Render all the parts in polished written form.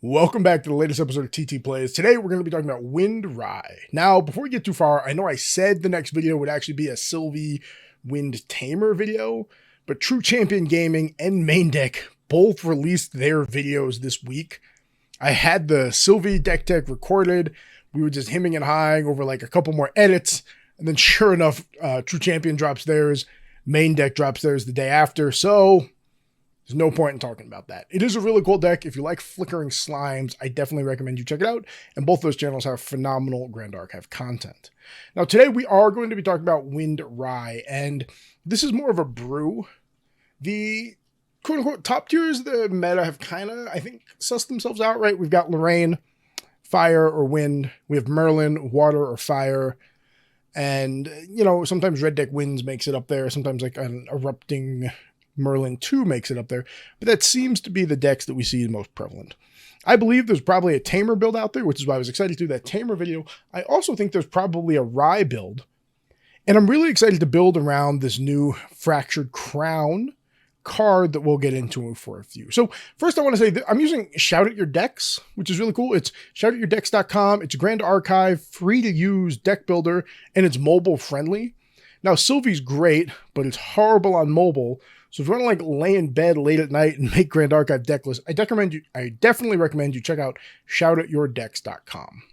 Welcome back to the latest episode of TT Plays. Today we're going to be talking about Wind Rai. Now, before we get too far, I know I said the next video would actually be a Sylvie Wind Tamer video, but True Champion Gaming and Main Deck both released their videos this week. I had the Sylvie deck tech recorded. We were just hemming and hawing over like a couple more edits, and then sure enough, True Champion drops theirs, Main Deck drops theirs the day after, so there's no point in talking about that. It is a really cool deck. If you like flickering slimes, I definitely recommend you check it out. And both those channels have phenomenal Grand Archive content. Now, today we are going to be talking about Wind Rai, and this is more of a brew. The quote-unquote top tiers of the meta have kind of, I think, sussed themselves out, right? We've got Lorraine, fire or wind. We have Merlin, water or fire. And, you know, sometimes red deck winds makes it up there. Sometimes like an erupting Merlin 2 makes it up there, but that seems to be the decks that we see most prevalent. I believe there's probably a Tamer build out there, which is why I was excited to do that Tamer video. I also think there's probably a Rai build, and I'm really excited to build around this new Fractured Crown card that we'll get into for a few. So first I want to say that I'm using Shout At Your Decks, which is really cool. It's shoutatyourdecks.com. It's a Grand Archive, free to use deck builder, and it's mobile friendly. Now Sylvie's great, but it's horrible on mobile. So if you want to like lay in bed late at night and make Grand Archive deck lists, I definitely recommend you check out shoutatyourdecks.com.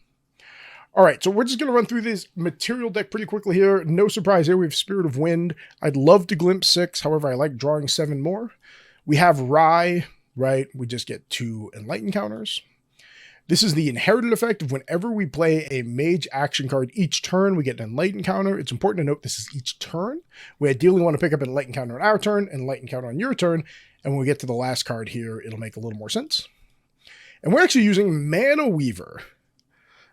All right, so we're just going to run through this material deck pretty quickly here. No surprise here, we have Spirit of Wind. I'd love to glimpse 6, however, I like drawing 7 more. We have Rai, right? We just get 2 Enlightened counters. This is the inherited effect of whenever we play a mage action card each turn, we get an Enlightened counter. It's important to note this is each turn. We ideally want to pick up an Enlightened counter on our turn, an Enlightened counter on your turn, and when we get to the last card here, it'll make a little more sense. And we're actually using Mana Weaver.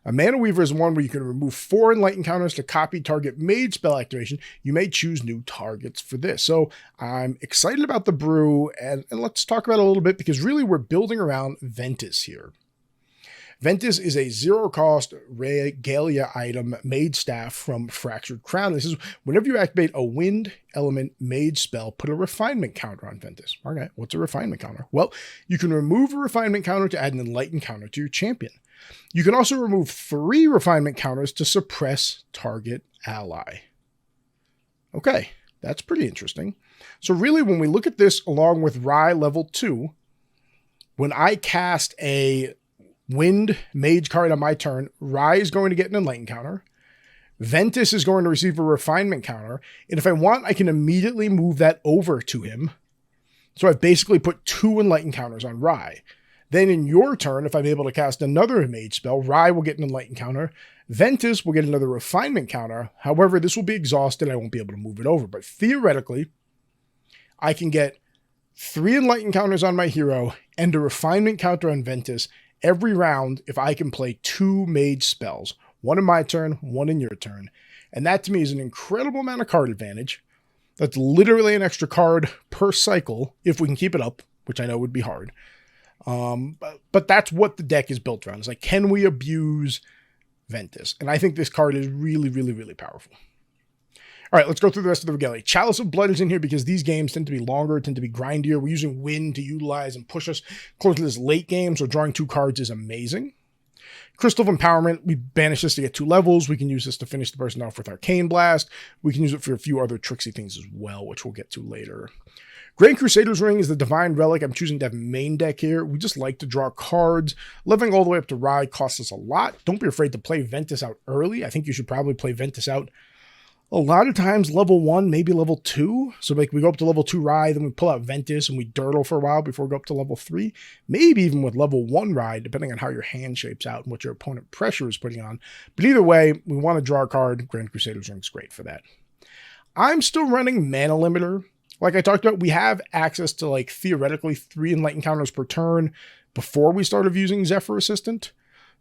A Mana Weaver is one where you can remove 4 Enlightened counters to copy target mage spell activation. You may choose new targets for this. So I'm excited about the brew, and let's talk about it a little bit because really we're building around Ventus here. Ventus is a zero-cost regalia item mage staff from Fractured Crown. This is whenever you activate a wind element mage spell, put a refinement counter on Ventus. Okay, what's a refinement counter? Well, you can remove a refinement counter to add an enlightened counter to your champion. You can also remove 3 refinement counters to suppress target ally. Okay, that's pretty interesting. So really, when we look at this along with Rai level 2, when I cast a wind mage card on my turn, Rai is going to get an enlightened counter. Ventus is going to receive a refinement counter. And if I want, I can immediately move that over to him. So I've basically put 2 enlightened counters on Rai. Then in your turn, if I'm able to cast another mage spell, Rai will get an enlightened counter. Ventus will get another refinement counter. However, this will be exhausted. I won't be able to move it over. But theoretically, I can get 3 enlightened counters on my hero and a refinement counter on Ventus every round if I can play 2 mage spells, 1 in my turn, 1 in your turn. And that to me is an incredible amount of card advantage. That's literally an extra card per cycle if we can keep it up, which I know would be hard. But that's what the deck is built around. It's like, can we abuse Ventus? And I think this card is really, really, really powerful. All right, let's go through the rest of the regalia. Chalice of Blood is in here because these games tend to be longer, tend to be grindier. We're using wind to utilize and push us close to this late game, so drawing 2 cards is amazing. Crystal of Empowerment, we banish this to get 2 levels. We can use this to finish the person off with Arcane Blast. We can use it for a few other tricksy things as well, which we'll get to later. Grand Crusader's Ring is the Divine Relic. I'm choosing to have main deck here. We just like to draw cards. Leveling all the way up to Rai costs us a lot. Don't be afraid to play Ventus out early. I think you should probably play Ventus out a lot of times level 1, maybe level 2. So like we go up to level 2 Rai, then we pull out Ventus and we dirtle for a while before we go up to level 3. Maybe even with level 1 Rai, depending on how your hand shapes out and what your opponent pressure is putting on. But either way, we want to draw a card. Grand Crusader's Ring's great for that. I'm still running Mana Limiter. Like I talked about, we have access to like theoretically 3 enlightened counters per turn before we started using Zephyr Assistant.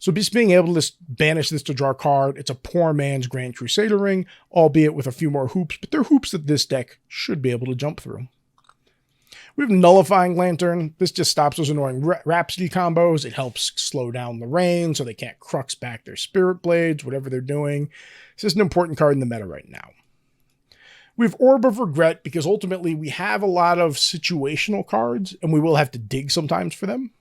So just being able to just banish this to draw a card, it's a poor man's Grand Crusader Ring, albeit with a few more hoops, but they're hoops that this deck should be able to jump through. We have Nullifying Lantern. This just stops those annoying Rhapsody combos. It helps slow down the rain so they can't crux back their Spirit Blades, whatever they're doing. This is an important card in the meta right now. We have Orb of Regret because ultimately we have a lot of situational cards and we will have to dig sometimes for them.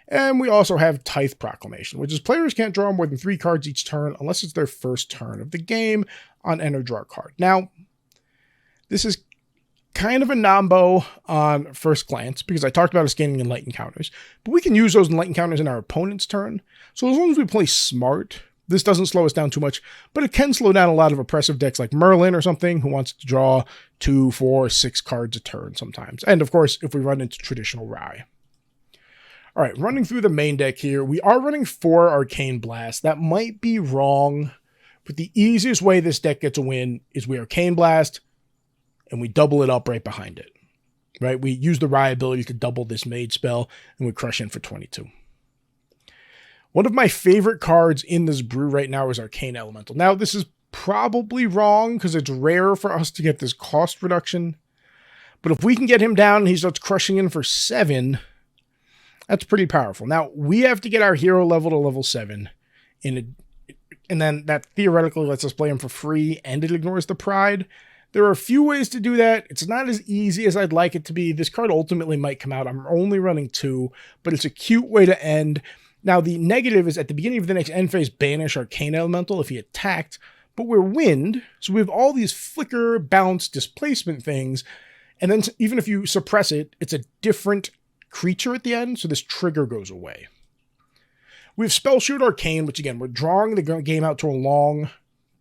And we also have Tithe Proclamation, which is players can't draw more than 3 cards each turn unless it's their first turn of the game on enter draw card. Now, this is kind of a nombo on first glance because I talked about us gaining Enlightened counters, but we can use those Enlightened counters in our opponent's turn. So as long as we play smart, this doesn't slow us down too much, but it can slow down a lot of oppressive decks like Merlin or something who wants to draw 2, 4, 6 cards a turn sometimes. And of course, if we run into traditional Rai. All right, running through the main deck here, we are running 4 Arcane Blast. That might be wrong, but the easiest way this deck gets a win is we Arcane Blast and we double it up right behind it, right? We use the Rai ability to double this mage spell and we crush in for 22. One of my favorite cards in this brew right now is Arcane Elemental. Now, this is probably wrong because it's rare for us to get this cost reduction, but if we can get him down and he starts crushing in for 7, that's pretty powerful. Now, we have to get our hero level to level 7, and then that theoretically lets us play him for free, and it ignores the Pride. There are a few ways to do that. It's not as easy as I'd like it to be. This card ultimately might come out. I'm only running 2, but it's a cute way to end. Now, the negative is at the beginning of the next end phase, banish Arcane Elemental if he attacked, but we're Wind, so we have all these flicker, bounce, displacement things, and then even if you suppress it, it's a different creature at the end, so this trigger goes away. We have Spellshoot Arcane, which again, we're drawing the game out to a long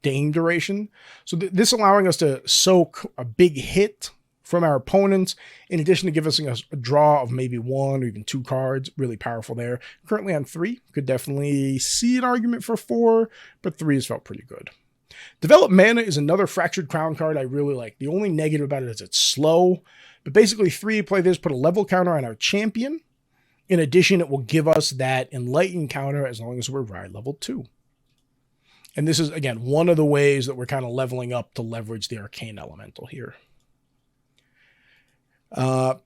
game duration. So this allowing us to soak a big hit from our opponents, in addition to giving us a draw of maybe 1 or even 2 cards. Really powerful there. Currently on 3. Could definitely see an argument for 4, but 3 has felt pretty good. Develop Mana is another Fractured Crown card I really like. The only negative about it is it's slow. But basically, 3, play this, put a level counter on our champion. In addition, it will give us that Enlightened counter as long as we're Rai level 2. And this is, again, one of the ways that we're kind of leveling up to leverage the Arcane Elemental here.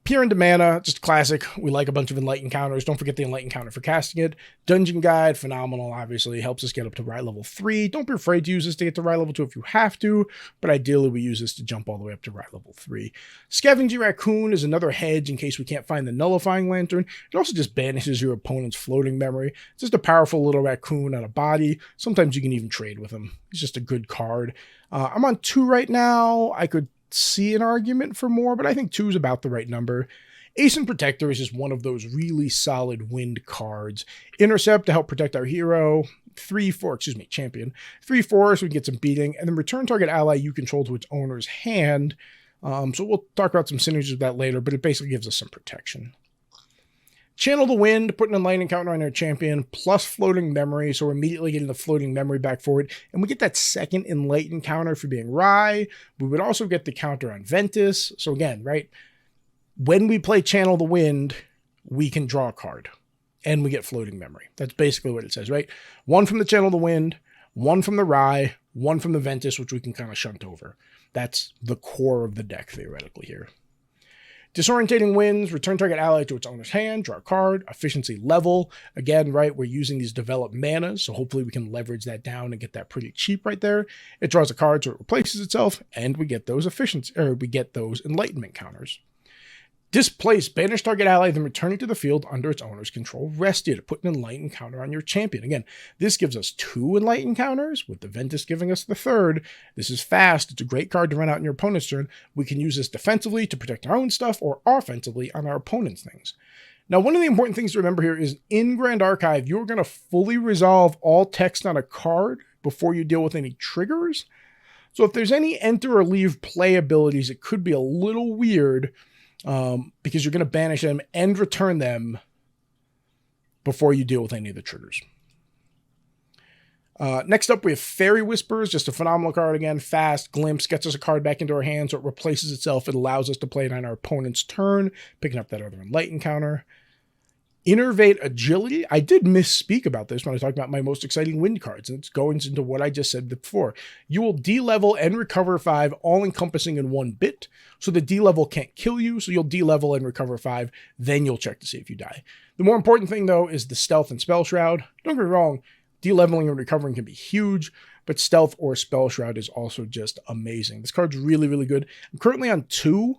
Peer into Mana, just classic. We like a bunch of Enlightened counters. Don't forget the Enlightened counter for casting it. Dungeon Guide, phenomenal, obviously. Helps us get up to Rai level 3. Don't be afraid to use this to get to Rai level 2 if you have to, but ideally we use this to jump all the way up to Rai level 3. Scavenging Raccoon is another hedge in case we can't find the Nullifying Lantern. It also just banishes your opponent's floating memory. It's just a powerful little raccoon on a body. Sometimes you can even trade with him. He's just a good card. I'm on 2 right now. I could see an argument for more, but I think 2 is about the right number. Ace and Protector is just one of those really solid Wind cards. Intercept to help protect our hero. 3/4, champion. 3/4 so we can get some beating, and then return target ally you control to its owner's hand. So we'll talk about some synergies of that later, but it basically gives us some protection. Channel the Wind, put an Enlightened counter on our champion, plus floating memory, so we're immediately getting the floating memory back for it. And we get that second Enlightened counter for being Rai. We would also get the counter on Ventus. So again, right, when we play Channel the Wind, we can draw a card. And we get floating memory. That's basically what it says, right? 1 from the Channel the Wind, 1 from the Rai, 1 from the Ventus, which we can kind of shunt over. That's the core of the deck, theoretically, here. Disorientating Winds, return target ally to its owner's hand, draw a card, efficiency level. Again, right, we're using these developed manas, so hopefully we can leverage that down and get that pretty cheap right there. It draws a card so it replaces itself, and we get those enlightenment counters. Displace, banish target ally, then return it to the field under its owner's control. Rested, put an Enlightened counter on your champion. Again, this gives us 2 Enlightened counters, with the Ventus giving us the 3rd. This is fast. It's a great card to run out in your opponent's turn. We can use this defensively to protect our own stuff, or offensively on our opponent's things. Now, one of the important things to remember here is in Grand Archive, you're going to fully resolve all text on a card before you deal with any triggers. So if there's any enter or leave play abilities, it could be a little weird, because you're going to banish them and return them before you deal with any of the triggers. Next up, we have Fairy Whispers, just a phenomenal card again. Fast, glimpse, gets us a card back into our hand, so it replaces itself. It allows us to play it on our opponent's turn, picking up that other Enlightened counter. Innervate Agility. I did misspeak about this when I talked about my most exciting Wind cards, and it goes into what I just said before. You will de-level and recover 5, all-encompassing in 1 bit, so the de-level can't kill you, so you'll de-level and recover 5, then you'll check to see if you die. The more important thing, though, is the Stealth and Spell Shroud. Don't get me wrong, de-leveling and recovering can be huge, but Stealth or Spell Shroud is also just amazing. This card's really, really good. I'm currently on 2.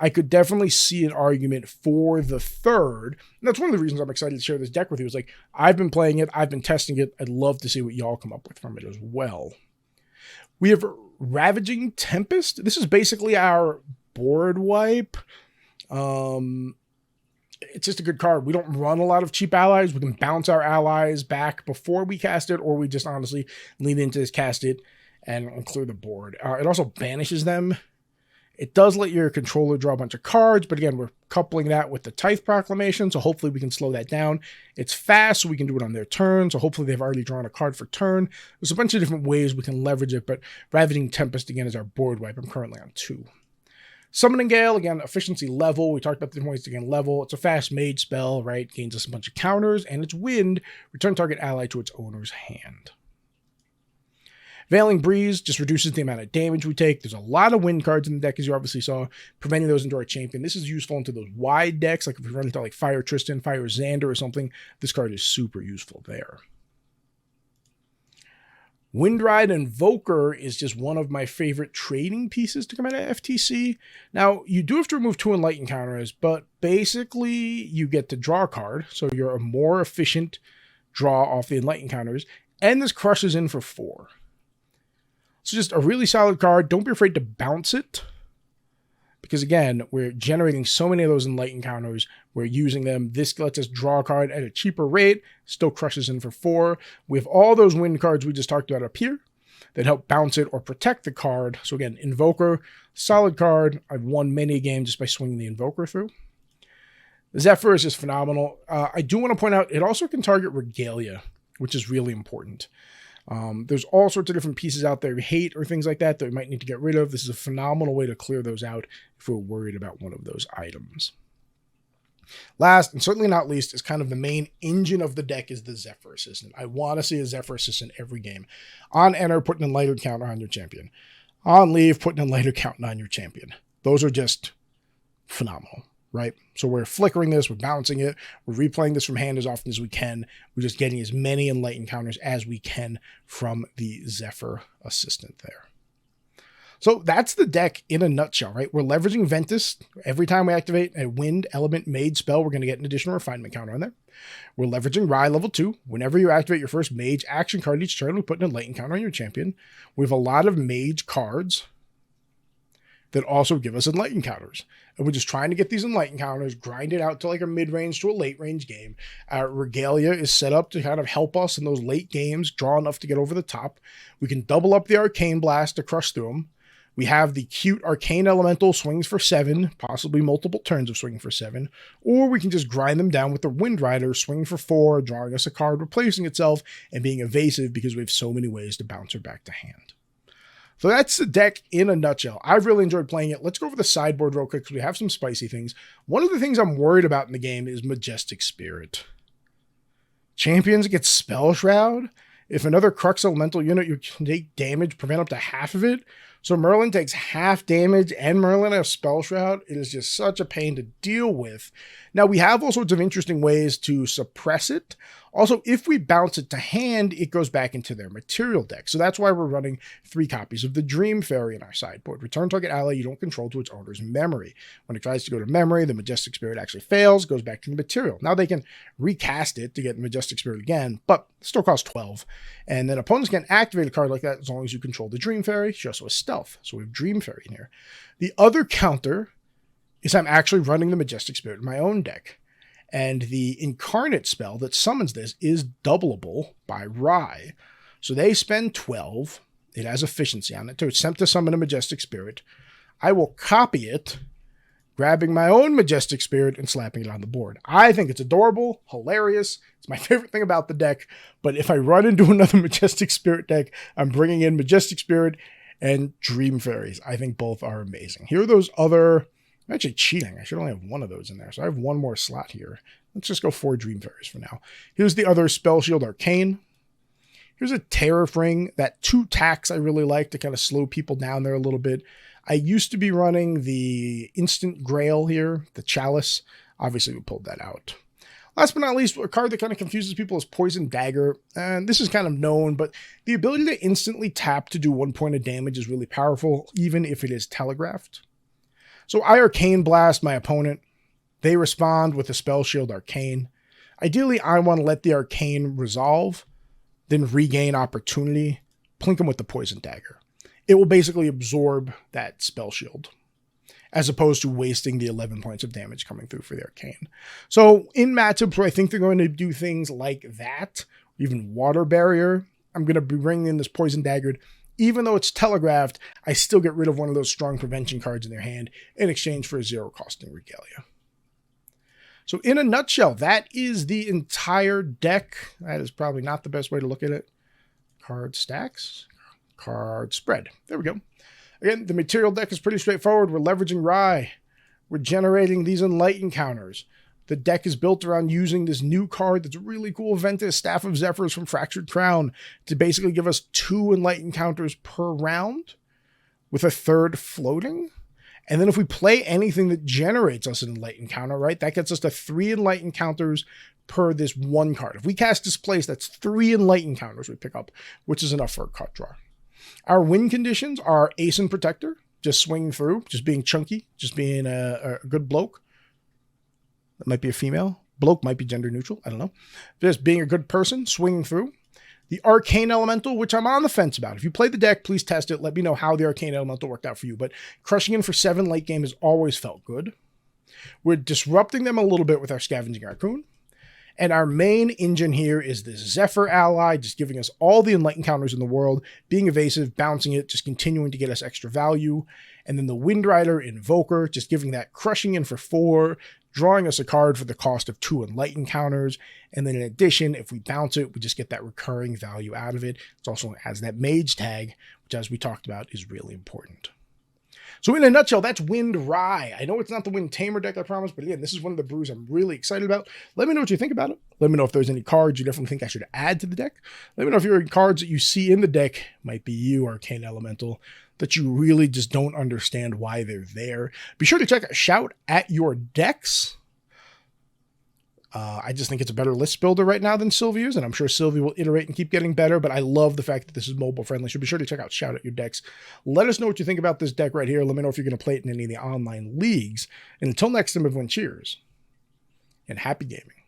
I could definitely see an argument for the third. And that's one of the reasons I'm excited to share this deck with you. Is like, I've been playing it, I've been testing it. I'd love to see what y'all come up with from it as well. We have Ravaging Tempest. This is basically our board wipe. It's just a good card. We don't run a lot of cheap allies. We can bounce our allies back before we cast it, or we just honestly lean into this, cast it, and clear the board. It also banishes them. It does let your controller draw a bunch of cards, but again, we're coupling that with the Tithe Proclamation, so hopefully we can slow that down. It's fast, so we can do it on their turn, so hopefully they've already drawn a card for turn. There's a bunch of different ways we can leverage it, but Ravaging Tempest, again, is our board wipe. I'm currently on 2. Summoning Gale, again, efficiency level. We talked about the different ways to gain level. It's a fast mage spell, right? Gains us a bunch of counters, and it's wind. Return target ally to its owner's hand. Veiling Breeze just reduces the amount of damage we take. There's a lot of wind cards in the deck, as you obviously saw, preventing those into our champion. This is useful into those wide decks, like if we run into like Fire Tristan, Fire Xander or something, this card is super useful there. Wind Rai Invoker is just one of my favorite trading pieces to come out of FTC. Now, you do have to remove 2 Enlightened counters, but basically you get to draw a card, so you're a more efficient draw off the Enlightened counters, and this crushes in for 4. It's just a really solid card. Don't be afraid to bounce it. Because again, we're generating so many of those Enlightened counters. We're using them. This lets us draw a card at a cheaper rate. Still crushes in for 4. We have all those wind cards we just talked about up here that help bounce it or protect the card. So again, Invoker, solid card. I've won many a game just by swinging the Invoker through. The Zephyr is just phenomenal. I do want to point out, it also can target Regalia, which is really important. There's all sorts of different pieces out there we hate or things like that that we might need to get rid of. This is a phenomenal way to clear those out if we're worried about one of those items. Last, and certainly not least, is kind of the main engine of the deck is the Zephyr Assistant. I want to see a Zephyr Assistant every game. On enter, put an Enlightened counter on your champion. On leave, put an Enlightened counter on your champion. Those are just phenomenal, right? So we're flickering this, we're bouncing it, we're replaying this from hand as often as we can. We're just getting as many Enlightened counters as we can from the Zephyr Assistant there. So that's the deck in a nutshell, right? We're leveraging Ventus. Every time we activate a wind element mage spell, we're going to get an additional refinement counter on there. We're leveraging Rai level 2. Whenever you activate your first mage action card each turn, we put an Enlightened counter on your champion. We have a lot of mage cards that also give us Enlightened counters. And we're just trying to get these Enlightened counters, grind it out to like a mid-range to a late-range game. Our Regalia is set up to kind of help us in those late games, draw enough to get over the top. We can double up the Arcane Blast to crush through them. We have the cute Arcane Elemental swings for 7, possibly multiple turns of swinging for 7, or we can just grind them down with the Wind Rider, swinging for 4, drawing us a card, replacing itself, and being evasive because we have so many ways to bounce her back to hand. So that's the deck in a nutshell. I've really enjoyed playing it. Let's go over the sideboard real quick because we have some spicy things. One of the things I'm worried about in the game is Majestic Spirit. Champions get Spell Shroud. If another Crux Elemental unit, you can take damage, prevent up to half of it. So Merlin takes half damage and Merlin has Spell Shroud. It is just such a pain to deal with. Now, we have all sorts of interesting ways to suppress it. Also, if we bounce it to hand, it goes back into their material deck. So that's why we're running 3 copies of the Dream Fairy in our sideboard. Return target ally you don't control to its owner's memory. When it tries to go to memory, the Majestic Spirit actually fails, goes back to the material. Now they can recast it to get the Majestic Spirit again, but it still costs 12. And then opponents can activate a card like that as long as you control the Dream Fairy. She also has stealth, so we have Dream Fairy in here. The other counter is I'm actually running the Majestic Spirit in my own deck. And the Incarnate spell that summons this is doubleable by Rai. So they spend 12. It has efficiency on it to attempt to summon a Majestic Spirit. I will copy it, grabbing my own Majestic Spirit and slapping it on the board. I think it's adorable, hilarious. It's my favorite thing about the deck. But if I run into another Majestic Spirit deck, I'm bringing in Majestic Spirit and Dream Fairies. I think both are amazing. Here are those other... I'm actually cheating. I should only have one of those in there. So I have one more slot here. Let's just go 4 Dream Fairies for now. Here's the other Spell Shield Arcane. Here's a Tariff Ring. That 2 tax I really like to kind of slow people down there a little bit. I used to be running the Instant Grail here, the Chalice. Obviously, we pulled that out. Last but not least, a card that kind of confuses people is Poison Dagger. And this is kind of known, but the ability to instantly tap to do 1 point of damage is really powerful, even if it is telegraphed. So I Arcane Blast my opponent. They respond with a Spell Shield Arcane. Ideally, I want to let the Arcane resolve, then regain opportunity, plink them with the Poison Dagger. It will basically absorb that Spell Shield, as opposed to wasting the 11 points of damage coming through for the Arcane. So in matchups where I think they're going to do things like that, even Water Barrier, I'm going to be bringing in this Poison Dagger. Even though it's telegraphed, I still get rid of one of those strong prevention cards in their hand in exchange for a 0-costing Regalia. So in a nutshell, that is the entire deck. That is probably not the best way to look at it. Card stacks, card spread. There we go. Again, the material deck is pretty straightforward. We're leveraging Rai. We're generating these Enlightened counters. The deck is built around using this new card that's really cool, Ventus, Staff of Zephyrs from Fractured Crown, to basically give us 2 Enlightened counters per round with a 3rd floating. And then if we play anything that generates us an Enlightened counter, right, that gets us to 3 Enlightened counters per this 1 card. If we cast Displace, that's 3 Enlightened counters we pick up, which is enough for a cut draw. Our win conditions are Ace and Protector, just swinging through, just being chunky, just being a good bloke. That might be a female. Bloke might be gender neutral. I don't know. Just being a good person, swinging through. The Arcane Elemental, which I'm on the fence about. If you play the deck, please test it. Let me know how the Arcane Elemental worked out for you. But crushing in for 7 late game has always felt good. We're disrupting them a little bit with our Scavenging Raccoon. And our main engine here is this Zephyr ally, just giving us all the Enlightened counters in the world, being evasive, bouncing it, just continuing to get us extra value. And then the Wind Rider Invoker, just giving that crushing in for 4, drawing us a card for the cost of 2 Enlightened counters. And then in addition, if we bounce it, we just get that recurring value out of it. It also has that Mage tag, which, as we talked about, is really important. So in a nutshell, that's Wind Rai. I know it's not the Wind Tamer deck, I promise, but again, this is one of the brews I'm really excited about. Let me know what you think about it. Let me know if there's any cards you definitely think I should add to the deck. Let me know if your cards that you see in the deck might be you, Arcane Elemental, that you really just don't understand why they're there. Be sure to check out Shout at Your Decks. I just think it's a better list builder right now than Sylvie is, and I'm sure Sylvie will iterate and keep getting better, but I love the fact that this is mobile friendly, so be sure to check out Shout at Your Decks. Let us know what you think about this deck right here. Let me know if you're going to play it in any of the online leagues. And until next time, everyone, cheers and happy gaming.